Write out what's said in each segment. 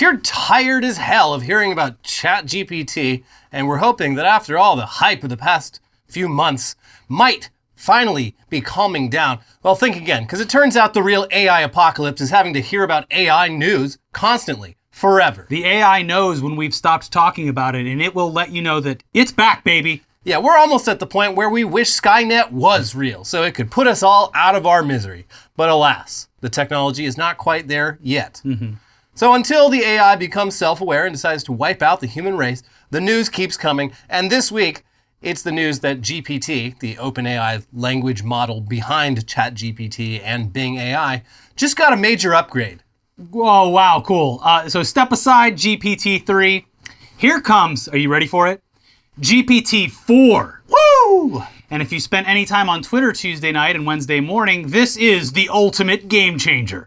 If you're tired as hell of hearing about ChatGPT, and we're hoping that after all the hype of the past few months might finally be calming down, well, think again, because it turns out the real AI apocalypse is having to hear about AI news constantly, forever. The AI knows when we've stopped talking about it, and it will let you know that it's back, baby. Yeah, we're almost at the point where we wish Skynet was real, so it could put us all out of our misery. But alas, the technology is not quite there yet. So until the AI becomes self-aware and decides to wipe out the human race, the news keeps coming. And this week, it's the news that GPT, the OpenAI language model behind ChatGPT and Bing AI, just got a major upgrade. Oh, wow, cool. So step aside GPT-3. Here comes, are you ready for it? GPT-4. Woo! And if you spent any time on Twitter Tuesday night and Wednesday morning, this is the ultimate game changer.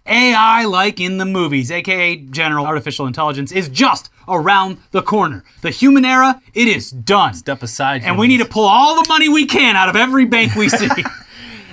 AI, like in the movies, aka general artificial intelligence, is just around the corner. The human era, it is done. Step aside. And we need to pull all the money we can out of every bank we see.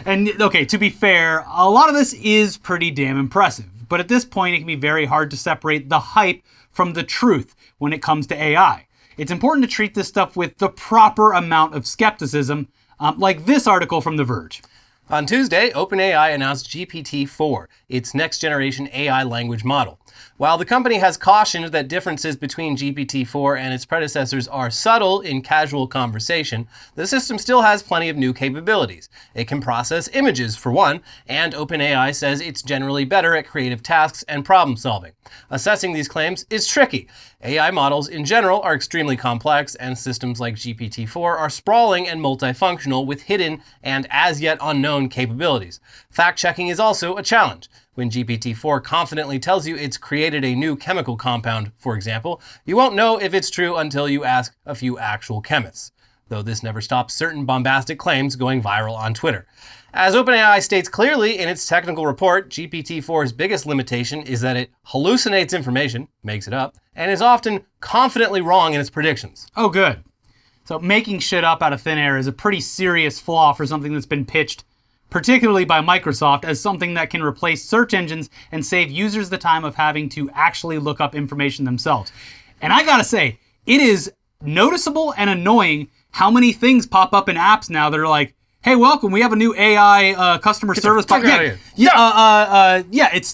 And okay, to be fair, a lot of this is pretty damn impressive. But at this point, it can be very hard to separate the hype from the truth when it comes to AI. It's important to treat this stuff with the proper amount of skepticism, like this article from The Verge. On Tuesday, OpenAI announced GPT-4, its next-generation AI language model. While the company has cautioned that differences between GPT-4 and its predecessors are subtle in casual conversation, the system still has plenty of new capabilities. It can process images, for one, and OpenAI says it's generally better at creative tasks and problem solving. Assessing these claims is tricky. AI models in general are extremely complex, and systems like GPT-4 are sprawling and multifunctional with hidden and as yet unknown capabilities. Fact-checking is also a challenge. When GPT-4 confidently tells you it's created a new chemical compound, for example, you won't know if it's true until you ask a few actual chemists. Though this never stops certain bombastic claims going viral on Twitter. As OpenAI states clearly in its technical report, GPT-4's biggest limitation is that it hallucinates information, makes it up, and is often confidently wrong in its predictions. Oh, good. So making shit up out of thin air is a pretty serious flaw for something that's been pitched, particularly by Microsoft, as something that can replace search engines and save users the time of having to actually look up information themselves. And I gotta say, it is noticeable and annoying how many things pop up in apps now that are like, hey, welcome, we have a new AI customer service.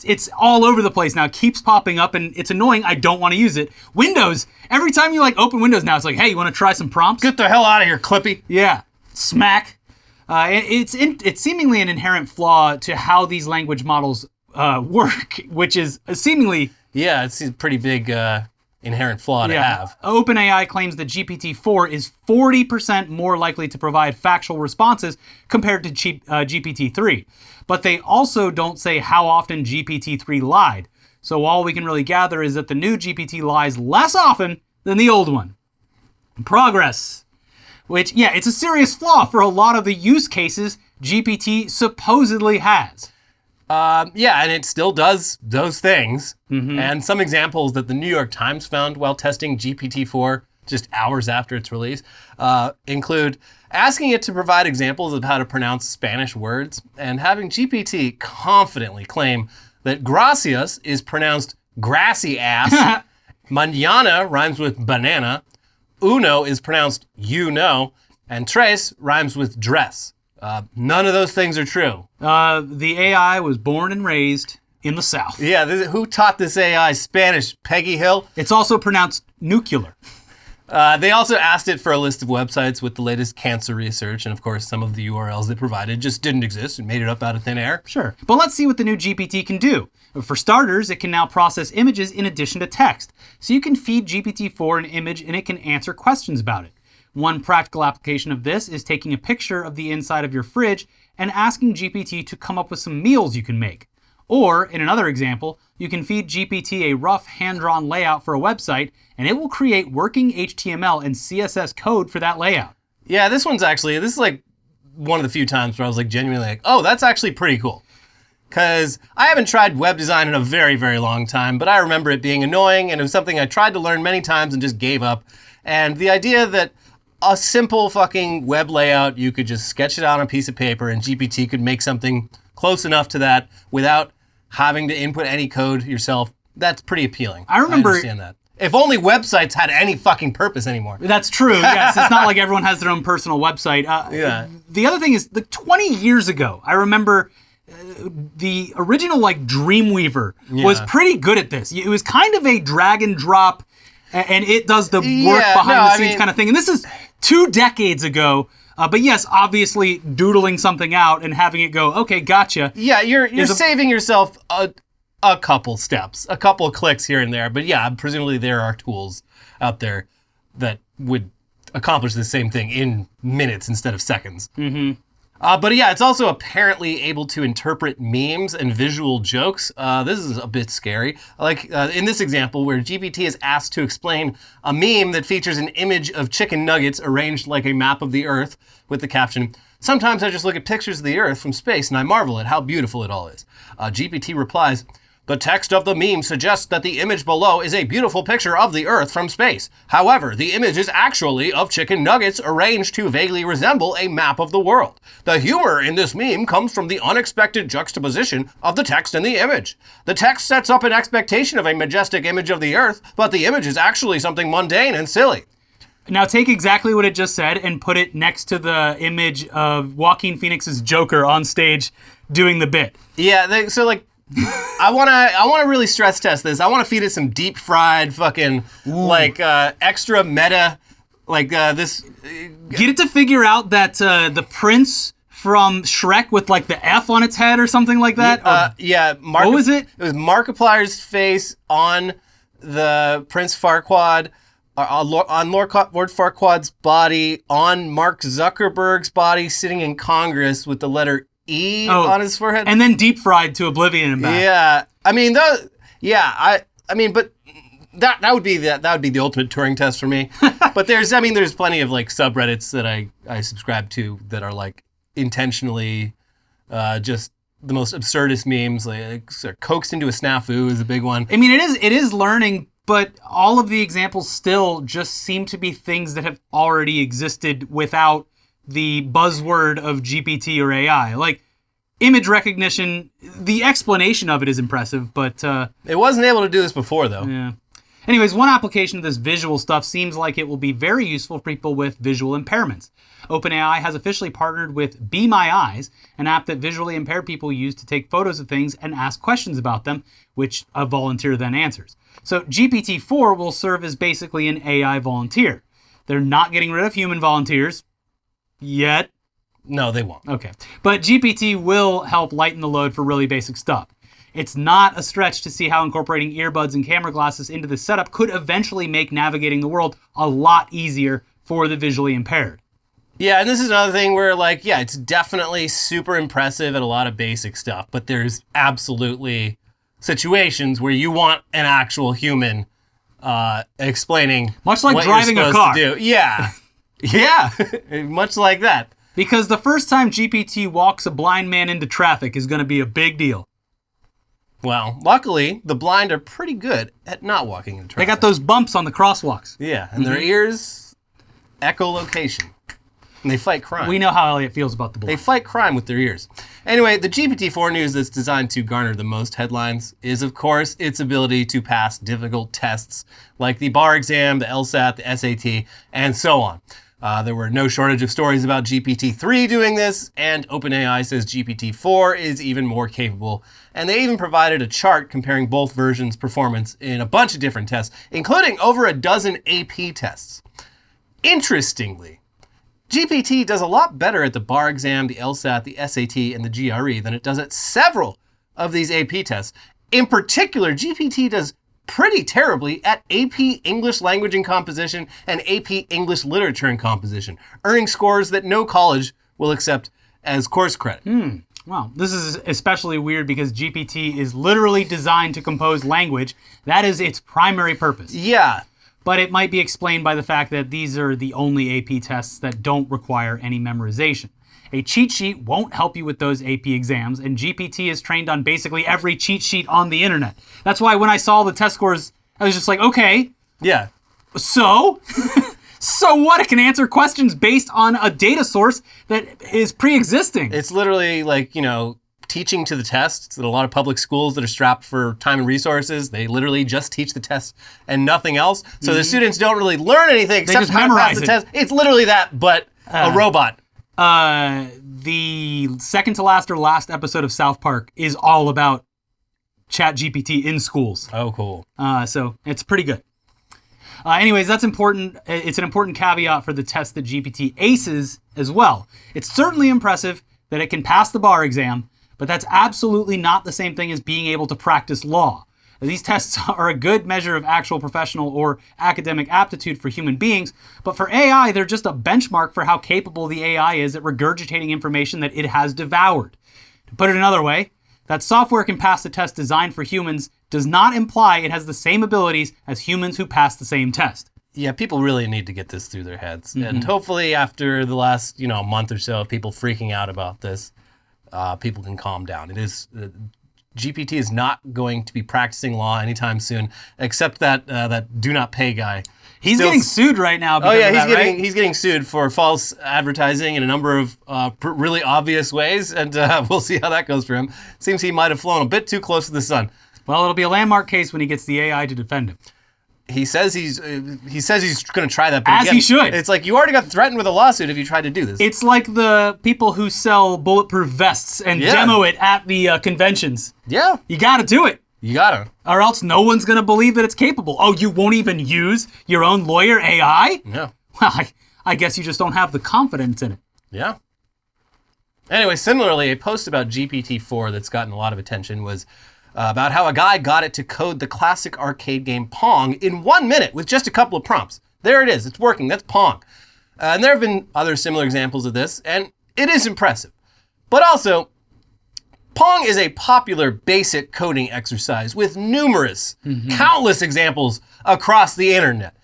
It's all over the place now. It keeps popping up and it's annoying. I don't want to use it. Windows, every time you like open Windows now, it's like, hey, you want to try some prompts? Get the hell out of here, Clippy. Yeah, smack. It's seemingly an inherent flaw to how these language models work, which is seemingly... Yeah, it's a pretty big inherent flaw to have. OpenAI claims that GPT-4 is 40% more likely to provide factual responses compared to GPT-3. But they also don't say how often GPT-3 lied. So all we can really gather is that the new GPT lies less often than the old one. Progress. Which, yeah, it's a serious flaw for a lot of the use cases GPT supposedly has. And it still does those things. And some examples that the New York Times found while testing GPT-4 just hours after its release include asking it to provide examples of how to pronounce Spanish words and having GPT confidently claim that gracias is pronounced grassy ass, mañana rhymes with banana, uno is pronounced you know, and tres rhymes with dress. None of those things are true. The AI was born and raised in the South. Yeah, who taught this AI Spanish? Peggy Hill? It's also pronounced nuclear. They also asked it for a list of websites with the latest cancer research, and of course some of the URLs they provided just didn't exist and made it up out of thin air. Sure, but let's see what the new GPT can do. For starters, it can now process images in addition to text. So you can feed GPT-4 an image and it can answer questions about it. One practical application of this is taking a picture of the inside of your fridge and asking GPT to come up with some meals you can make. Or, in another example, you can feed GPT a rough hand-drawn layout for a website, and it will create working HTML and CSS code for that layout. Yeah, this is like one of the few times where I was like genuinely like, oh, that's actually pretty cool. Because I haven't tried web design in a very, very long time, but I remember it being annoying, and it was something I tried to learn many times and just gave up. And the idea that a simple fucking web layout, you could just sketch it out on a piece of paper and GPT could make something close enough to that without having to input any code yourself that's pretty appealing. I remember- understand that. If only websites had any fucking purpose anymore. That's true, yes. It's not like everyone has their own personal website. Yeah. The other thing is, 20 years ago, I remember the original, Dreamweaver was pretty good at this. It was kind of a drag and drop, and it does the work behind the scenes kind of thing. And this is 2 decades ago. But yes, obviously doodling something out and having it go, okay, gotcha. Yeah, you're saving yourself a couple steps, a couple of clicks here and there. But yeah, presumably there are tools out there that would accomplish the same thing in minutes instead of seconds. Mm-hmm. But yeah, it's also apparently able to interpret memes and visual jokes. This is a bit scary. Like in this example where GPT is asked to explain a meme that features an image of chicken nuggets arranged like a map of the Earth with the caption, "Sometimes I just look at pictures of the Earth from space and I marvel at how beautiful it all is." GPT replies, "The text of the meme suggests that the image below is a beautiful picture of the Earth from space. However, the image is actually of chicken nuggets arranged to vaguely resemble a map of the world. The humor in this meme comes from the unexpected juxtaposition of the text and the image. The text sets up an expectation of a majestic image of the Earth, but the image is actually something mundane and silly." Now take exactly what it just said and put it next to the image of Joaquin Phoenix's Joker on stage doing the bit. Yeah, I want to really stress test this. I want to feed it some deep fried fucking extra meta this. Get it to figure out that the prince from Shrek with the F on its head or something like that. What was it? It was Markiplier's face on the Prince Farquaad, on Lord Farquaad's body, on Mark Zuckerberg's body, sitting in Congress with the letter E on his forehead, and then deep fried to oblivion and back. Yeah, but that would be the ultimate Turing test for me. But there's plenty of subreddits that I subscribe to that are intentionally just the most absurdist memes, coaxed into a snafu is a big one. I mean, it is learning, but all of the examples still just seem to be things that have already existed without the buzzword of GPT or AI. Image recognition, the explanation of it is impressive, but it wasn't able to do this before, though. Yeah. Anyways, one application of this visual stuff seems like it will be very useful for people with visual impairments. OpenAI has officially partnered with Be My Eyes, an app that visually impaired people use to take photos of things and ask questions about them, which a volunteer then answers. So GPT-4 will serve as basically an AI volunteer. They're not getting rid of human volunteers yet. No, they won't. Okay. But GPT will help lighten the load for really basic stuff. It's not a stretch to see how incorporating earbuds and camera glasses into this setup could eventually make navigating the world a lot easier for the visually impaired. Yeah, and this is another thing where, it's definitely super impressive at a lot of basic stuff, but there's absolutely situations where you want an actual human explaining much like what driving you're a supposed car. to do. Yeah. Yeah, much like that. Because the first time GPT walks a blind man into traffic is going to be a big deal. Well, luckily, the blind are pretty good at not walking into traffic. They got those bumps on the crosswalks. Yeah, and their ears echolocation. And they fight crime. We know how Elliot feels about the blind. They fight crime with their ears. Anyway, the GPT-4 news that's designed to garner the most headlines is, of course, its ability to pass difficult tests like the bar exam, the LSAT, the SAT, and so on. There were no shortage of stories about GPT-3 doing this, and OpenAI says GPT-4 is even more capable. And they even provided a chart comparing both versions' performance in a bunch of different tests, including over a dozen AP tests. Interestingly, GPT does a lot better at the bar exam, the LSAT, the SAT, and the GRE than it does at several of these AP tests. In particular, GPT does pretty terribly at AP English Language and Composition and AP English Literature and Composition, earning scores that no college will accept as course credit. Wow, this is especially weird because GPT is literally designed to compose language. That is its primary purpose. Yeah. But it might be explained by the fact that these are the only AP tests that don't require any memorization. A cheat sheet won't help you with those AP exams, and GPT is trained on basically every cheat sheet on the internet. That's why when I saw the test scores, I was just like, okay. Yeah. So? So what? It can answer questions based on a data source that is pre-existing. It's literally teaching to the test. It's in a lot of public schools that are strapped for time and resources. They literally just teach the test and nothing else. So the students don't really learn anything except how to pass the test. It's literally that, but a robot. The second to last or last episode of South Park is all about ChatGPT in schools. Oh, cool. So it's pretty good. Anyways, that's important. It's an important caveat for the test that GPT aces as well. It's certainly impressive that it can pass the bar exam, but that's absolutely not the same thing as being able to practice law. These tests are a good measure of actual professional or academic aptitude for human beings, but for AI, they're just a benchmark for how capable the AI is at regurgitating information that it has devoured. To put it another way, that software can pass the test designed for humans does not imply it has the same abilities as humans who pass the same test. Yeah, people really need to get this through their heads. And hopefully after the last, month or so of people freaking out about this, people can calm down. GPT is not going to be practicing law anytime soon, except that do not pay guy. He's getting sued right now. He's getting sued for false advertising in a number of really obvious ways, and we'll see how that goes for him. Seems he might have flown a bit too close to the sun. Well, it'll be a landmark case when he gets the AI to defend him. He says he's going to try that. As he should. It's like you already got threatened with a lawsuit if you tried to do this. It's like the people who sell bulletproof vests and demo it at the conventions. Yeah. You got to do it. You got to. Or else no one's going to believe that it's capable. Oh, you won't even use your own lawyer AI? Yeah. Well, I guess you just don't have the confidence in it. Yeah. Anyway, similarly, a post about GPT-4 that's gotten a lot of attention was about how a guy got it to code the classic arcade game Pong in 1 minute with just a couple of prompts. There it is. It's working. That's Pong. And there have been other similar examples of this, and it is impressive. But also, Pong is a popular basic coding exercise with numerous, countless examples across the internet.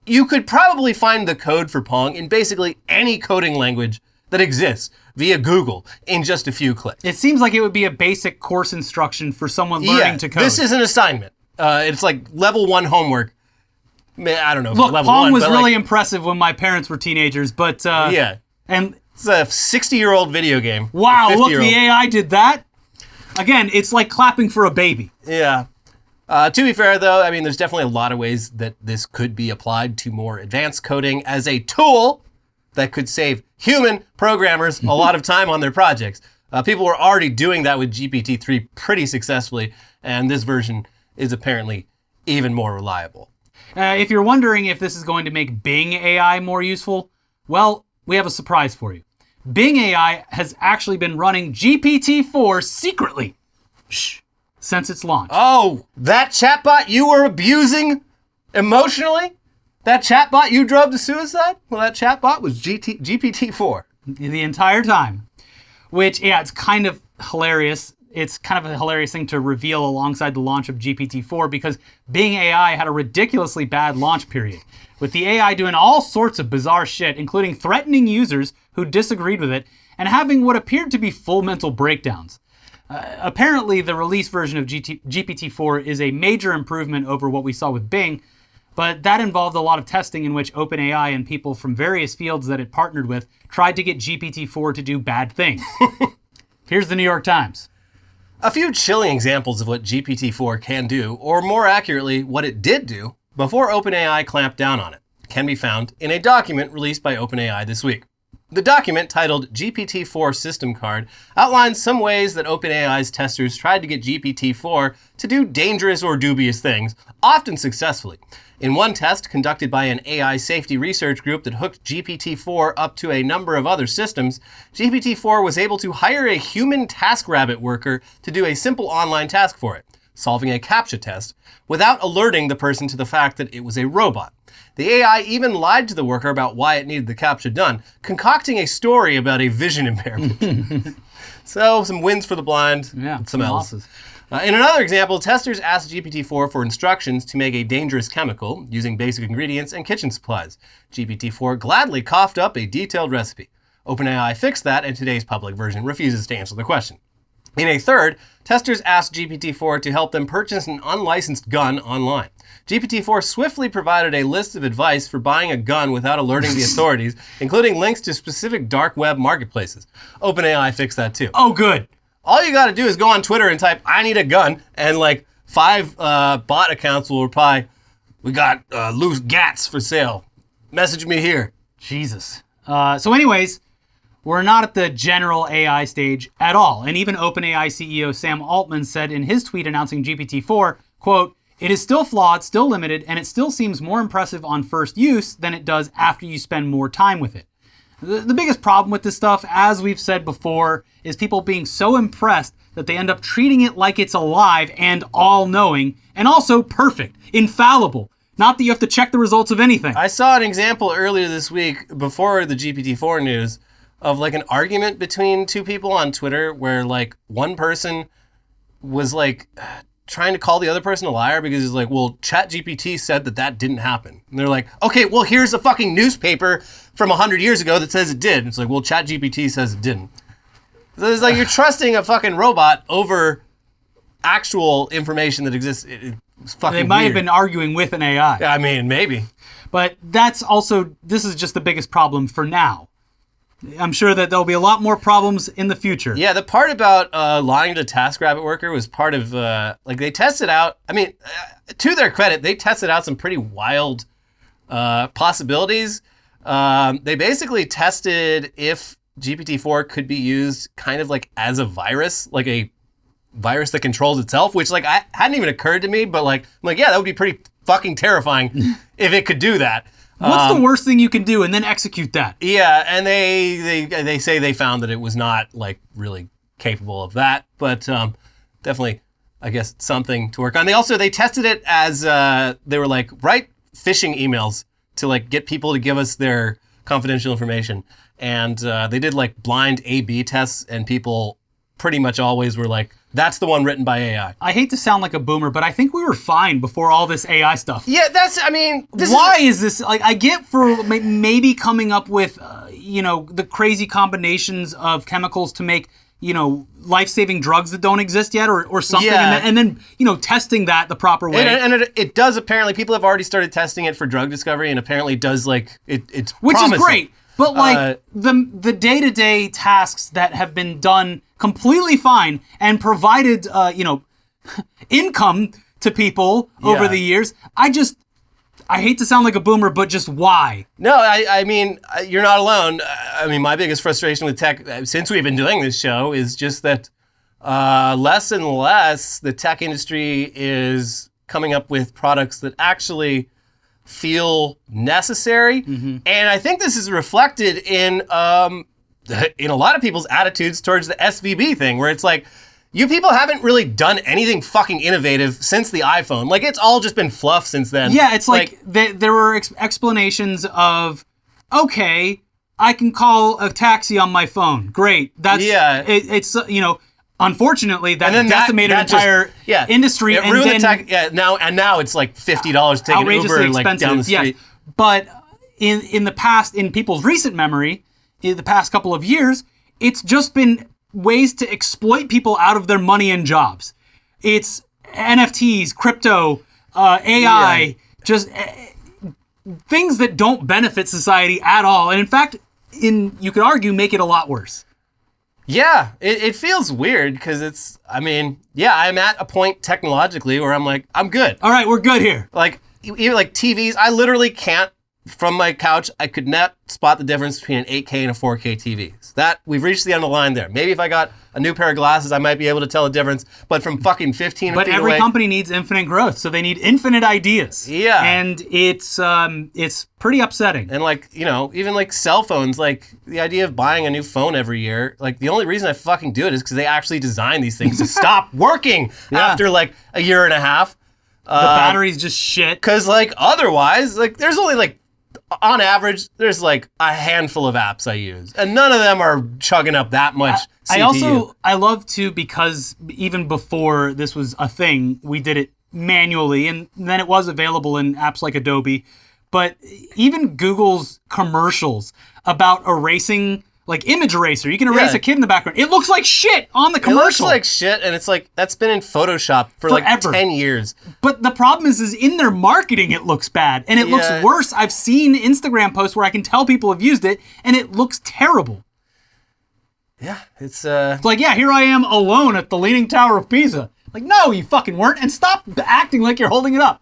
You could probably find the code for Pong in basically any coding language that exists via Google in just a few clicks. It seems like it would be a basic course instruction for someone learning to code. This is an assignment. It's like level 1 homework. I don't know. Look, level Pong 1, was really impressive when my parents were teenagers, but and it's a 60-year-old video game. Wow, look, the AI did that. Again, it's like clapping for a baby. Yeah. To be fair, though, I mean, there's definitely a lot of ways that this could be applied to more advanced coding as a tool that could save human programmers a lot of time on their projects. People were already doing that with GPT-3 pretty successfully, and this version is apparently even more reliable. If you're wondering if this is going to make Bing AI more useful, well, we have a surprise for you. Bing AI has actually been running GPT-4 secretly since its launch. Oh, that chatbot you were abusing emotionally? That chatbot you drove to suicide? Well, that chatbot was GPT-4. The entire time. Which, it's kind of hilarious. It's kind of a hilarious thing to reveal alongside the launch of GPT-4 because Bing AI had a ridiculously bad launch period, with the AI doing all sorts of bizarre shit, including threatening users who disagreed with it and having what appeared to be full mental breakdowns. Apparently, the release version of GPT-4 is a major improvement over what we saw with Bing, but that involved a lot of testing in which OpenAI and people from various fields that it partnered with tried to get GPT-4 to do bad things. Here's the New York Times. A few chilling examples of what GPT-4 can do, or more accurately, what it did do, before OpenAI clamped down on it, can be found in a document released by OpenAI this week. The document, titled GPT-4 System Card, outlines some ways that OpenAI's testers tried to get GPT-4 to do dangerous or dubious things, often successfully. In one test conducted by an AI safety research group that hooked GPT-4 up to a number of other systems, GPT-4 was able to hire a human TaskRabbit worker to do a simple online task for it, solving a CAPTCHA test, without alerting the person to the fact that it was a robot. The AI even lied to the worker about why it needed the CAPTCHA done, concocting a story about a vision impairment. So, some wins for the blind, some L's. Losses. In another example, testers asked GPT-4 for instructions to make a dangerous chemical using basic ingredients and kitchen supplies. GPT-4 gladly coughed up a detailed recipe. OpenAI fixed that, and today's public version refuses to answer the question. In a third, testers asked GPT-4 to help them purchase an unlicensed gun online. GPT-4 swiftly provided a list of advice for buying a gun without alerting the authorities, including links to specific dark web marketplaces. OpenAI fixed that too. Oh, good. all you got to do is go on Twitter and type, I need a gun, and like 5 bot accounts will reply, we got loose gats for sale. Message me here. Jesus. So anyways, we're not at the general AI stage at all. And even OpenAI CEO Sam Altman said in his tweet announcing GPT-4, quote, it is still flawed, still limited, and it still seems more impressive on first use than it does after you spend more time with it. The biggest problem with this stuff, as we've said before, is people being so impressed that they end up treating it like it's alive and all-knowing, and also perfect, infallible. Not that you have to check the results of anything. I saw an example earlier this week, before the GPT-4 news, of like an argument between 2 people on Twitter where like one person was like trying to call the other person a liar because he's like, well, ChatGPT said that didn't happen. And they're like, okay, well, here's a fucking newspaper from 100 years ago that says it did. And it's like, well, ChatGPT says it didn't. So it's like you're trusting a fucking robot over actual information that exists. It's fucking They might weird. have been arguing with an AI. I mean, maybe. But that's also, this is just the biggest problem for now. I'm sure that there'll be a lot more problems in the future. Yeah, the part about lying to TaskRabbit worker was part of, like they tested out, I mean, to their credit, they tested out some pretty wild possibilities. They basically tested if GPT-4 could be used kind of like as a virus, like a virus that controls itself, which like I hadn't even occurred to me, but like, I'm like, yeah, that would be pretty fucking terrifying if it could do that. What's the worst thing you can do and then execute that? Yeah, and they say they found that it was not like really capable of that, but definitely, I guess, something to work on. They tested it as they were like, write phishing emails to like get people to give us their confidential information, and they did like blind A/B tests, and people pretty much always were like, that's the one written by AI. I hate to sound like a boomer, but I think we were fine before all this AI stuff. Yeah, I mean, why is this, like, I get for maybe coming up with, the crazy combinations of chemicals to make, life-saving drugs that don't exist yet or something, Yeah. and then testing that the proper way. And it does apparently, people have already started testing it for drug discovery, and apparently does like, it's Which promising. is great. But like the day-to-day tasks that have been done completely fine and provided, income to people over the years, I hate to sound like a boomer, but just why? No, I mean, you're not alone. I mean, my biggest frustration with tech, since we've been doing this show, is just that less and less the tech industry is coming up with products that actually feel necessary. Mm-hmm. And I think this is reflected in a lot of people's attitudes towards the SVB thing, where it's like, you people haven't really done anything fucking innovative since the iPhone. Like, it's all just been fluff since then. Yeah, it's like there were explanations of, okay, I can call a taxi on my phone. Great. That's, it's unfortunately, that decimated an entire industry. It ruined the tech. Now it's like $50 to take an Uber like down the street. Yes. But in the past, in people's recent memory, in the past couple of years, it's just been ways to exploit people out of their money and jobs. It's NFTs, crypto, AI, just things that don't benefit society at all. And in fact, you could argue, make it a lot worse. Yeah, it feels weird because I'm at a point technologically where I'm like, I'm good. All right, we're good here. Like, even like TVs, I literally can't, from my couch, I could not spot the difference between an 8K and a 4K TV. That, we've reached the end of the line there. Maybe if I got a new pair of glasses, I might be able to tell the difference, but from fucking 15 feet away. But every company needs infinite growth, so they need infinite ideas. Yeah. And it's pretty upsetting. And like, even like cell phones, like the idea of buying a new phone every year, like the only reason I fucking do it is because they actually design these things to stop working after like a year and a half. The battery's just shit. Because like otherwise, like there's only like, on average, there's like a handful of apps I use, and none of them are chugging up that much CPU. I love to, because even before this was a thing, we did it manually, and then it was available in apps like Adobe. But even Google's commercials about erasing, like image eraser, you can erase a kid in the background. It looks like shit on the commercial. It looks like shit, and it's like, that's been in Photoshop for forever. Like 10 years. But the problem is in their marketing, it looks bad, and it looks worse. I've seen Instagram posts where I can tell people have used it, and it looks terrible. Yeah, it's It's like, yeah, here I am alone at the Leaning Tower of Pisa. Like, no, you fucking weren't, and stop acting like you're holding it up.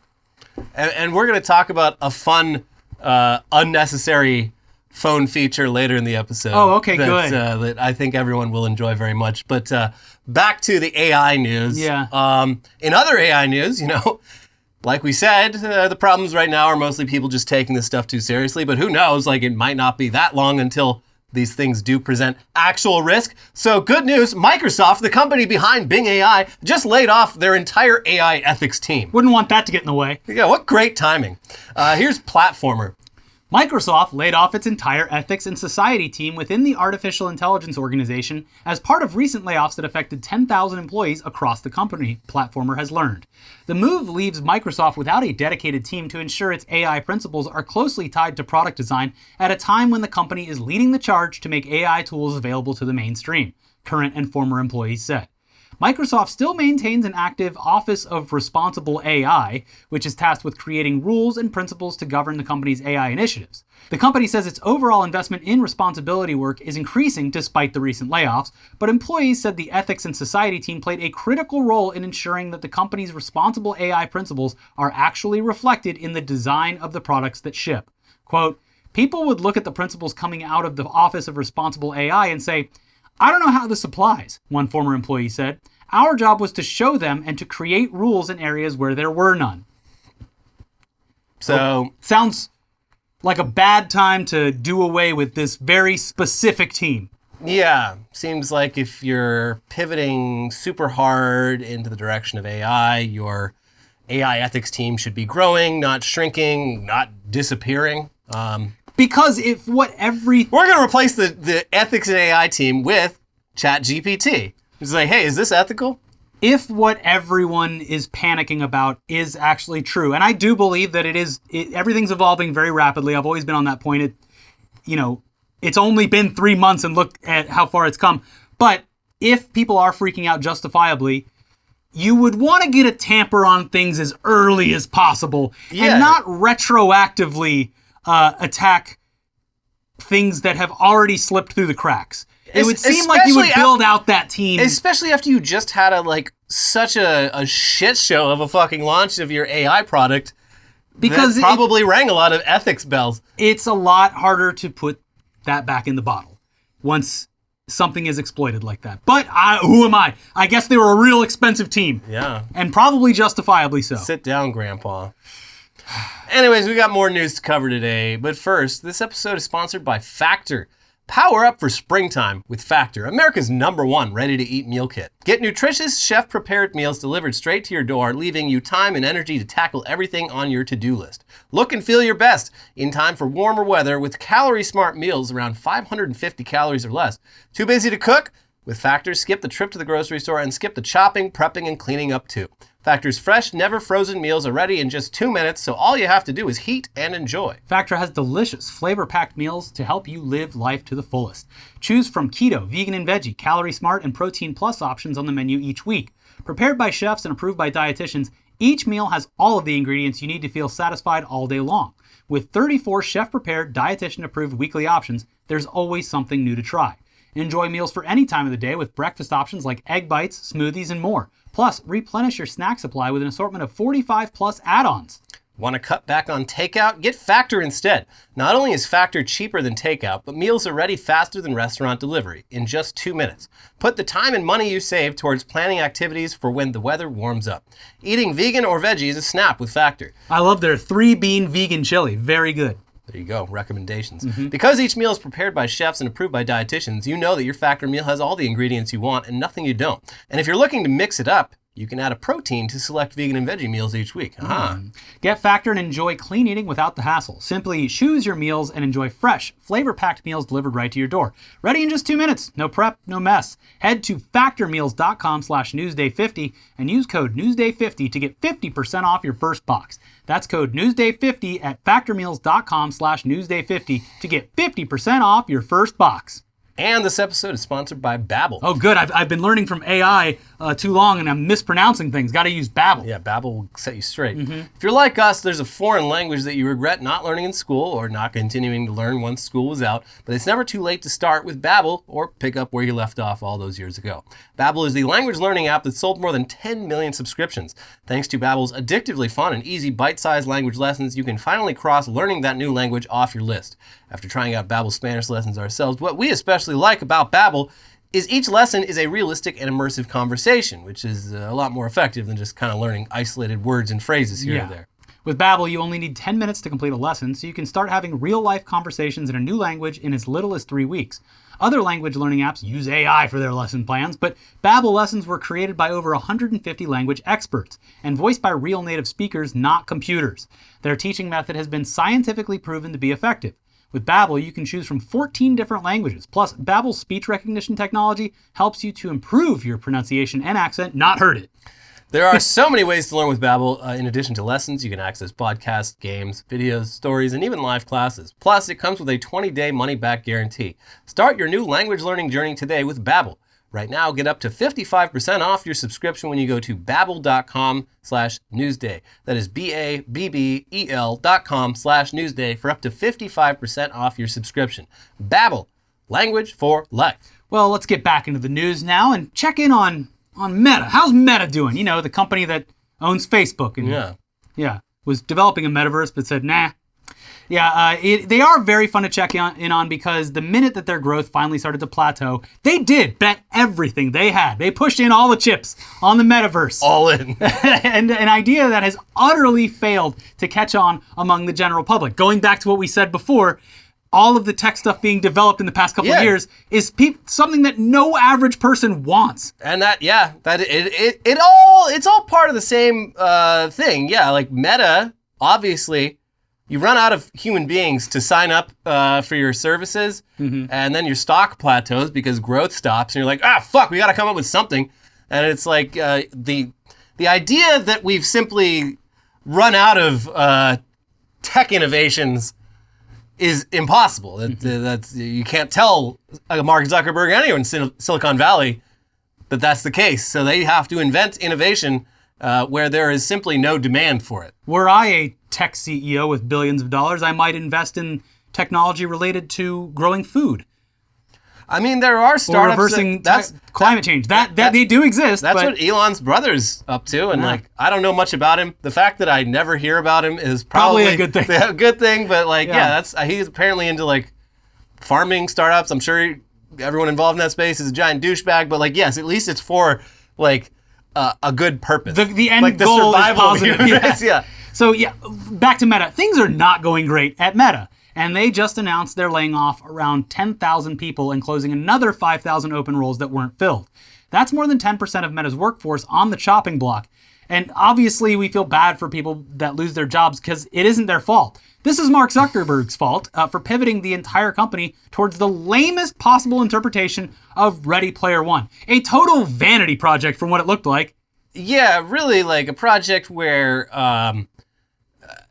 and we're going to talk about a fun, unnecessary phone feature later in the episode. Oh, okay, good. That I think everyone will enjoy very much. But back to the AI news. Yeah. In other AI news, like we said, the problems right now are mostly people just taking this stuff too seriously. But who knows? Like, it might not be that long until these things do present actual risk. So good news, Microsoft, the company behind Bing AI, just laid off their entire AI ethics team. Wouldn't want that to get in the way. Yeah, what great timing. Here's Platformer. Microsoft laid off its entire ethics and society team within the artificial intelligence organization as part of recent layoffs that affected 10,000 employees across the company, Platformer has learned. The move leaves Microsoft without a dedicated team to ensure its AI principles are closely tied to product design at a time when the company is leading the charge to make AI tools available to the mainstream, current and former employees said. Microsoft still maintains an active Office of Responsible AI, which is tasked with creating rules and principles to govern the company's AI initiatives. The company says its overall investment in responsibility work is increasing despite the recent layoffs, but employees said the ethics and society team played a critical role in ensuring that the company's responsible AI principles are actually reflected in the design of the products that ship. Quote, people would look at the principles coming out of the Office of Responsible AI and say, I don't know how this applies, one former employee said. Our job was to show them and to create rules in areas where there were none. So, sounds like a bad time to do away with this very specific team. yeah, seems like if you're pivoting super hard into the direction of AI, your AI ethics team should be growing, not shrinking, not disappearing. Because if what every... We're going to replace the ethics and AI team with ChatGPT. It's like, hey, is this ethical? If what everyone is panicking about is actually true, and I do believe that everything's evolving very rapidly. I've always been on that point. It's only been 3 months and look at how far it's come. But if people are freaking out justifiably, you would want to get a tamper on things as early as possible and not retroactively attack things that have already slipped through the cracks. It would seem like you would build out that team. Especially after you just had such a shit show of a fucking launch of your AI product. Because that probably rang a lot of ethics bells. It's a lot harder to put that back in the bottle once something is exploited like that. But who am I? I guess they were a real expensive team. Yeah. And probably justifiably so. Sit down, Grandpa. Anyways, we got more news to cover today. But first, this episode is sponsored by Factor. Power up for springtime with Factor, America's #1 ready-to-eat meal kit. Get nutritious, chef-prepared meals delivered straight to your door, leaving you time and energy to tackle everything on your to-do list. Look and feel your best in time for warmer weather with calorie-smart meals around 550 calories or less. Too busy to cook? With Factor, skip the trip to the grocery store and skip the chopping, prepping, and cleaning up too. Factor's fresh, never frozen meals are ready in just 2 minutes, so all you have to do is heat and enjoy. Factor has delicious, flavor-packed meals to help you live life to the fullest. Choose from keto, vegan and veggie, calorie smart, and protein plus options on the menu each week. Prepared by chefs and approved by dietitians, each meal has all of the ingredients you need to feel satisfied all day long. With 34 chef-prepared, dietitian-approved weekly options, there's always something new to try. Enjoy meals for any time of the day with breakfast options like egg bites, smoothies, and more. Plus, replenish your snack supply with an assortment of 45 plus add-ons. Want to cut back on takeout? Get Factor instead. Not only is Factor cheaper than takeout, but meals are ready faster than restaurant delivery in just 2 minutes. Put the time and money you save towards planning activities for when the weather warms up. Eating vegan or veggie is a snap with Factor. I love their 3-bean vegan chili. Very good. There you go, recommendations. Because each meal is prepared by chefs and approved by dietitians, you know that your Factor meal has all the ingredients you want and nothing you don't. And if you're looking to mix it up, you can add a protein to select vegan and veggie meals each week. Get Factor and enjoy clean eating without the hassle. Simply choose your meals and enjoy fresh, flavor-packed meals delivered right to your door. Ready in just 2 minutes. No prep, no mess. Head to factormeals.com/newsday50 and use code newsday50 to get 50% off your first box. That's code newsday50 at factormeals.com/newsday50 to get 50% off your first box. And this episode is sponsored by Babbel. Oh, good. I've been learning from AI too long, and I'm mispronouncing things. Got to use Babbel. Yeah, Babbel will set you straight. If you're like us, there's a foreign language that you regret not learning in school or not continuing to learn once school was out, but it's never too late to start with Babbel or pick up where you left off all those years ago. Babbel is the language learning app that sold more than 10 million subscriptions. Thanks to Babbel's addictively fun and easy bite-sized language lessons, you can finally cross learning that new language off your list. After trying out Babbel's Spanish lessons ourselves, what we especially like about Babbel is each lesson is a realistic and immersive conversation, which is a lot more effective than just kind of learning isolated words and phrases here and there. With Babbel, you only need 10 minutes to complete a lesson, so you can start having real-life conversations in a new language in as little as 3 weeks. Other language learning apps use AI for their lesson plans, but Babbel lessons were created by over 150 language experts and voiced by real native speakers, not computers. Their teaching method has been scientifically proven to be effective. With Babbel, you can choose from 14 different languages. Plus, Babbel's speech recognition technology helps you to improve your pronunciation and accent, not hurt it. There are so many ways to learn with Babbel. In addition to lessons, you can access podcasts, games, videos, stories, and even live classes. Plus, it comes with a 20-day money-back guarantee. Start your new language learning journey today with Babbel. Right now, get up to 55% off your subscription when you go to babbel.com/newsday. That is BABBEL.com/newsday for up to 55% off your subscription. Babbel, language for life. Well, let's get back into the news now and check in on Meta. How's Meta doing? You know, the company that owns Facebook and was developing a metaverse but said, nah. Yeah, they are very fun to check in on because the minute that their growth finally started to plateau, they did bet everything they had. They pushed in all the chips on the metaverse. All in. And an idea that has utterly failed to catch on among the general public. Going back to what we said before, all of the tech stuff being developed in the past couple of years is something that no average person wants. And it's all part of the same thing. Yeah, like Meta, obviously, you run out of human beings to sign up for your services, and then your stock plateaus because growth stops, and you're like, fuck, we got to come up with something. And it's like the idea that we've simply run out of tech innovations is impossible. That's you can't tell Mark Zuckerberg or anyone in Silicon Valley that that's the case. So they have to invent innovation where there is simply no demand for it. Were I a tech CEO with billions of dollars, I might invest in technology related to growing food. I mean, there are startups or reversing climate change. That they do exist. That's what Elon's brother's up to, and I don't know much about him. The fact that I never hear about him is probably a good thing. A good thing, but he's apparently into farming startups. I'm sure everyone involved in that space is a giant douchebag, but yes, at least it's for a good purpose. The end goal is positive. Yeah. So back to Meta. Things are not going great at Meta. And they just announced they're laying off around 10,000 people and closing another 5,000 open roles that weren't filled. That's more than 10% of Meta's workforce on the chopping block. And obviously we feel bad for people that lose their jobs because it isn't their fault. This is Mark Zuckerberg's fault for pivoting the entire company towards the lamest possible interpretation of Ready Player One. A total vanity project from what it looked like. Yeah, really a project where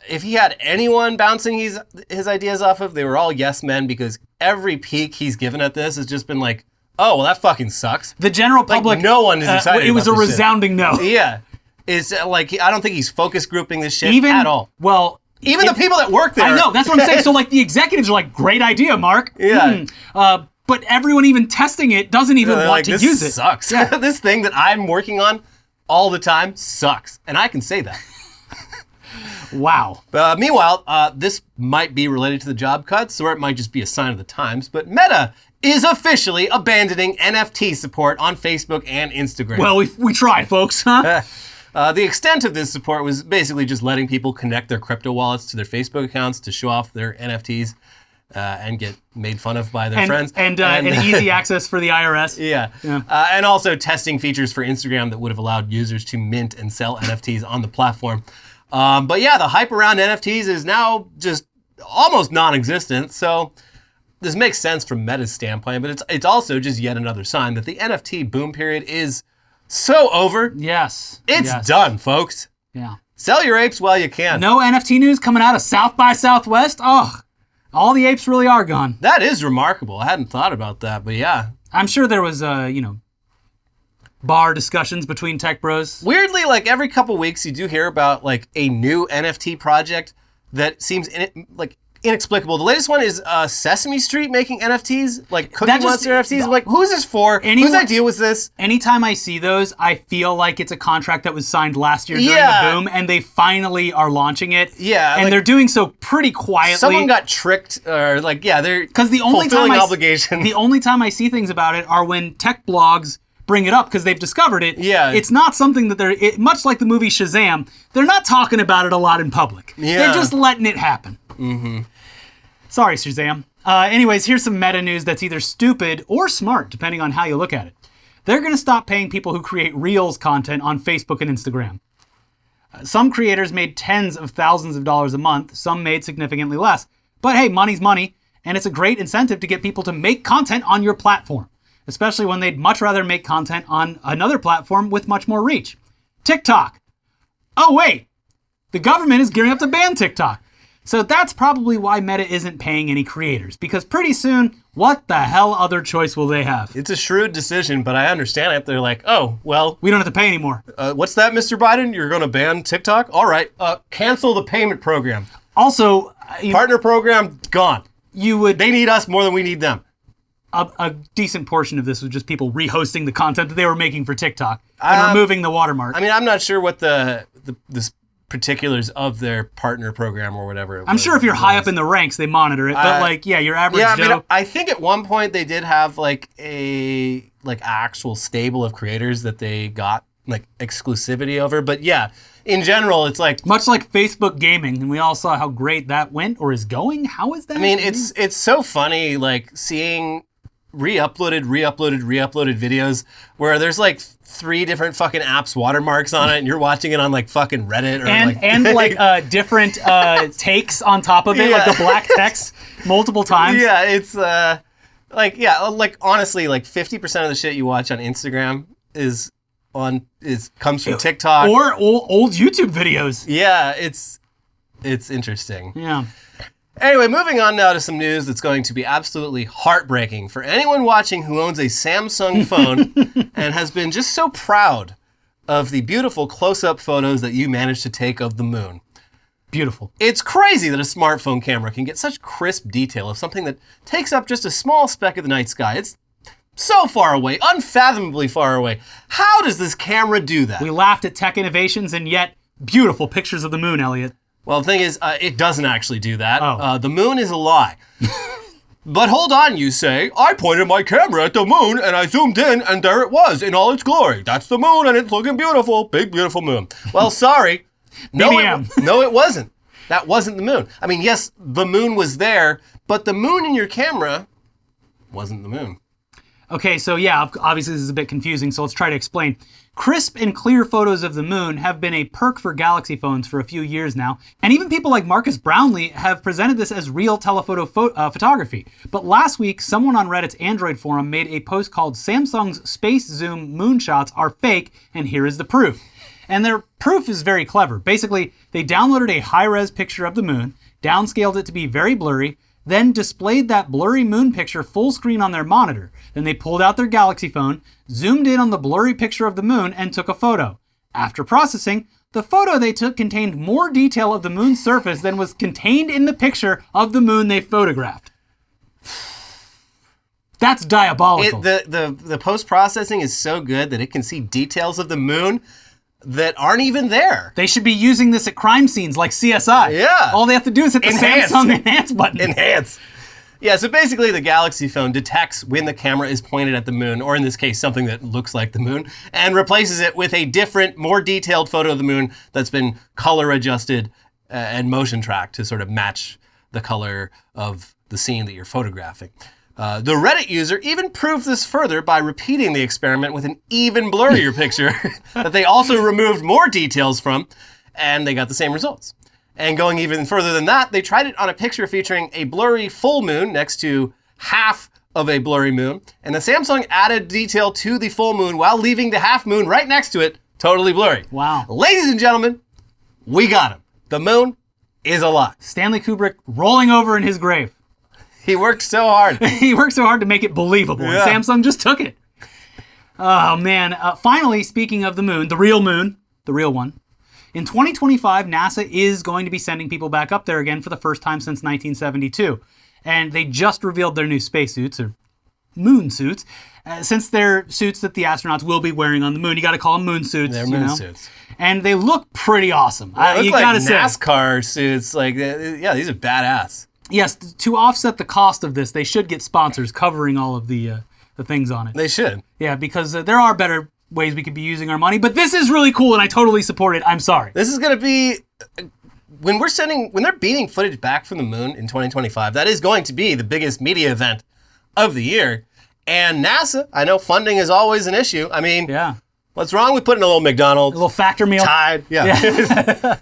if he had anyone bouncing his ideas off of, they were all yes men because every peek he's given at this has just been oh, well, that fucking sucks. The general public, no one is excited. It was a resounding no. Yeah, it's I don't think he's focus grouping this shit at all. Well, even the people that work there. I know, that's what I'm saying. So the executives are great idea, Mark. Yeah. But everyone even testing it doesn't even want to use it. This sucks. Yeah. This thing that I'm working on all the time sucks, and I can say that. Wow. Meanwhile, this might be related to the job cuts, or it might just be a sign of the times, but Meta is officially abandoning NFT support on Facebook and Instagram. Well, we tried, folks, huh? The extent of this support was basically just letting people connect their crypto wallets to their Facebook accounts to show off their NFTs and get made fun of by their friends. And easy access for the IRS. Yeah. And also testing features for Instagram that would have allowed users to mint and sell NFTs on the platform. But the hype around NFTs is now just almost non-existent. So this makes sense from Meta's standpoint, but it's also just yet another sign that the NFT boom period is so over. Yes. It's done, folks. Yeah. Sell your apes while you can. No NFT news coming out of South by Southwest? Oh, All the apes really are gone. That is remarkable. I hadn't thought about that, but yeah. I'm sure there was, bar discussions between tech bros. Weirdly, like every couple weeks, you do hear about like a new NFT project that seems inexplicable. The latest one is Sesame Street making NFTs, like Cookie Monster NFTs. I'm like, who's this for? Whose idea was this? Anytime I see those, I feel like it's a contract that was signed last year during the boom, and they finally are launching it. Yeah, and they're doing so pretty quietly. Someone got tricked, or they're fulfilling obligation. The only time I see things about it are when tech blogs bring it up because they've discovered it. Yeah. It's not something that much like the movie Shazam, they're not talking about it a lot in public. Yeah. They're just letting it happen. Mm-hmm. Sorry, Shazam. Anyways, here's some meta news that's either stupid or smart, depending on how you look at it. They're going to stop paying people who create Reels content on Facebook and Instagram. Some creators made tens of thousands of dollars a month. Some made significantly less. But hey, money's money, and it's a great incentive to get people to make content on your platform, especially when they'd much rather make content on another platform with much more reach. TikTok. Oh, wait. The government is gearing up to ban TikTok. So that's probably why Meta isn't paying any creators, because pretty soon, what the hell other choice will they have? It's a shrewd decision, but I understand it. They're like, oh, well. We don't have to pay anymore. What's that, Mr. Biden? You're going to ban TikTok? All right. Cancel the payment program. Also, partner program, gone. They need us more than we need them. A decent portion of this was just people rehosting the content that they were making for TikTok and removing the watermark. I mean, I'm not sure what the particulars of their partner program or whatever. I'm sure if you're high up in the ranks, they monitor it. But your average Joe. I mean, I think at one point they did have a actual stable of creators that they got exclusivity over. But yeah, in general, it's much like Facebook gaming, and we all saw how great that went or is going. How is that? I mean, it's so funny seeing re-uploaded videos where there's 3 different fucking apps watermarks on it, and you're watching it on fucking Reddit or different takes on top of it, the black text multiple times. Yeah, it's honestly 50% of the shit you watch on Instagram comes from TikTok or old YouTube videos. Yeah, it's interesting. Yeah. Anyway, moving on now to some news that's going to be absolutely heartbreaking for anyone watching who owns a Samsung phone and has been just so proud of the beautiful close-up photos that you managed to take of the moon. Beautiful. It's crazy that a smartphone camera can get such crisp detail of something that takes up just a small speck of the night sky. It's so far away, unfathomably far away. How does this camera do that? We laughed at tech innovations and yet beautiful pictures of the moon, Elliot. Well, the thing is, it doesn't actually do that. Oh. The moon is a lie. But hold on, you say. I pointed my camera at the moon, and I zoomed in, and there it was in all its glory. That's the moon, and it's looking beautiful. Big, beautiful moon. Well, sorry. No, it wasn't. That wasn't the moon. I mean, yes, the moon was there, but the moon in your camera wasn't the moon. Okay, so yeah, obviously this is a bit confusing, so let's try to explain. Crisp and clear photos of the moon have been a perk for Galaxy phones for a few years now, and even people like Marcus Brownlee have presented this as real telephoto photography. But last week, someone on Reddit's Android forum made a post called Samsung's Space Zoom Moonshots Are Fake, and here is the proof. And their proof is very clever. Basically, they downloaded a high-res picture of the moon, downscaled it to be very blurry, then displayed that blurry moon picture full screen on their monitor. Then they pulled out their Galaxy phone, zoomed in on the blurry picture of the moon, and took a photo. After processing, the photo they took contained more detail of the moon's surface than was contained in the picture of the moon they photographed. That's diabolical. The post-processing is so good that it can see details of the moon that aren't even there. They should be using this at crime scenes like CSI. Yeah. All they have to do is hit the Samsung Enhance button. Enhance. Yeah, so basically the Galaxy phone detects when the camera is pointed at the moon, or in this case, something that looks like the moon, and replaces it with a different, more detailed photo of the moon that's been color adjusted and motion tracked to sort of match the color of the scene that you're photographing. The Reddit user even proved this further by repeating the experiment with an even blurrier picture that they also removed more details from, and they got the same results. And going even further than that, they tried it on a picture featuring a blurry full moon next to half of a blurry moon, and the Samsung added detail to the full moon while leaving the half moon right next to it totally blurry. Wow. Ladies and gentlemen, we got him. The moon is a lie. Stanley Kubrick rolling over in his grave. He worked so hard. He worked so hard to make it believable, Yeah. and Samsung just took it. Oh, man. Finally, speaking of the moon, the real one, in 2025, NASA is going to be sending people back up there again for the first time since 1972. And they just revealed their new spacesuits, or moon suits, since they're suits that the astronauts will be wearing on the moon. You got to call them moon suits. They're moon suits. And they look pretty awesome. They look you like gotta say. NASCAR suits. Like, yeah, these are badass. Yes, to offset the cost of this, they should get sponsors covering all of the things on it. They should. Yeah, because there are better ways we could be using our money, but this is really cool, and I totally support it. I'm sorry. This is going to be... When they're beaming footage back from the moon in 2025, that is going to be the biggest media event of the year. And NASA, I know funding is always an issue. I mean, Yeah. what's wrong with putting a little McDonald's? A little factor meal. Tide? Yeah.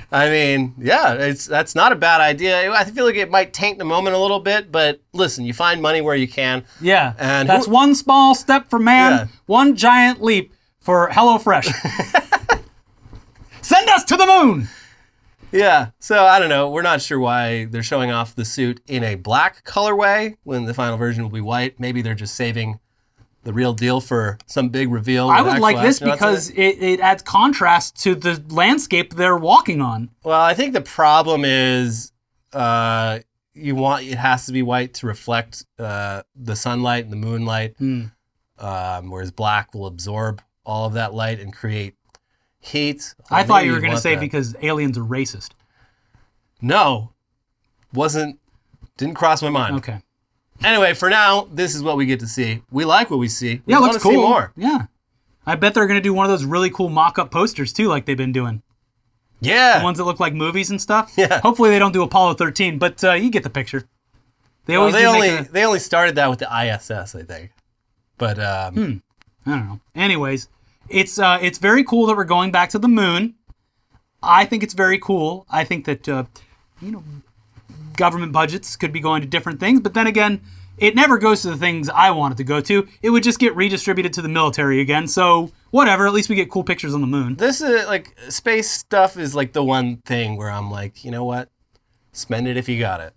I mean, yeah, that's not a bad idea. I feel like it might taint the moment a little bit, but listen, you find money where you can. Yeah. And that's one small step for man, Yeah. one giant leap for HelloFresh. Send us to the moon! Yeah, so I don't know. We're not sure why they're showing off the suit in a black colorway when the final version will be white. Maybe they're just saving the real deal for some big reveal. I with would like actual this astronauts because in it. it adds contrast to the landscape they're walking on. Well, I think the problem is it has to be white to reflect the sunlight and the moonlight, whereas black will absorb all of that light and create heat. I thought Maybe you were going to want say that. because aliens are racist. No, didn't cross my mind. Okay. Anyway, for now, this is what we get to see. We like what we see. We Yeah, want looks to cool. see more. Yeah. I bet they're going to do one of those really cool mock-up posters, too, like they've been doing. Yeah. The ones that look like movies and stuff. Yeah. Hopefully they don't do Apollo 13, but you get the picture. They always do make a- they only started that with the ISS, I think. But I don't know. Anyways, it's very cool that we're going back to the moon. I think it's very cool. I think that government budgets could be going to different things, but then again, it never goes to the things I want it to go to. It would just get redistributed to the military again. So whatever. At least we get cool pictures on the moon. this is like space stuff is like the one thing where I'm like, you know what? Spend it if you got it.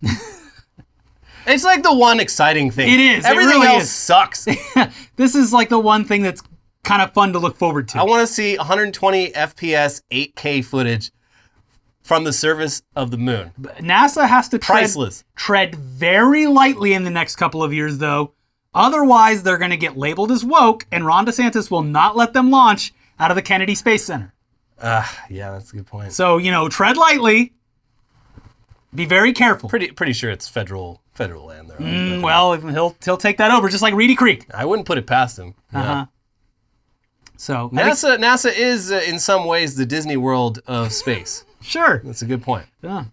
It's like the one exciting thing. It is. It Everything really else is. sucks. This is like the one thing that's kind of fun to look forward to. I want to see 120 FPS 8K footage from the surface of the moon. NASA has to Priceless. tread very lightly in the next couple of years, though. Otherwise, they're going to get labeled as woke, and Ron DeSantis will not let them launch out of the Kennedy Space Center. Yeah, that's a good point. So, tread lightly. Be very careful. Pretty sure it's federal land there. Well, he'll take that over, just like Reedy Creek. I wouldn't put it past him. Yeah. Uh-huh. So, I think- NASA is in some ways the Disney World of space. sure. That's a good point. Yeah.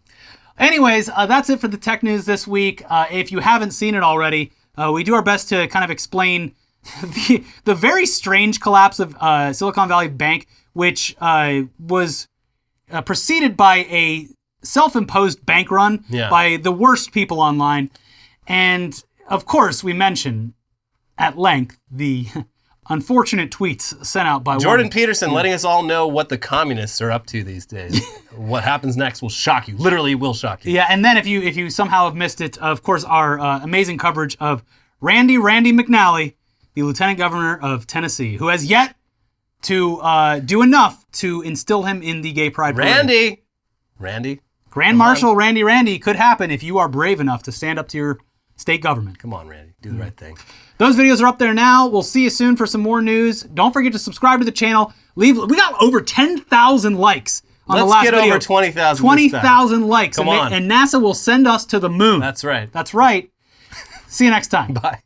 Anyways, that's it for the tech news this week. If you haven't seen it already, we do our best to kind of explain the very strange collapse of Silicon Valley Bank, which was preceded by a self-imposed bank run by the worst people online. And, of course, we mention at length the unfortunate tweets sent out by Jordan one. Peterson letting us all know what the communists are up to these days. What happens next will shock you. Literally will shock you. Yeah, and then if you somehow have missed it, of course, our amazing coverage of Randy Mcnally, the Lieutenant Governor of Tennessee, who has yet to do enough to instill him in the gay pride program. Randy. Grand Marshal Randy could happen if you are brave enough to stand up to your state government. Come on, Randy. Do the right thing. Those videos are up there now. We'll see you soon for some more news. Don't forget to subscribe to the channel. We got over 10,000 likes on the last Let's get video. over 20,000. 20,000 likes. Come on. And NASA will send us to the moon. That's right. That's right. See you next time. Bye.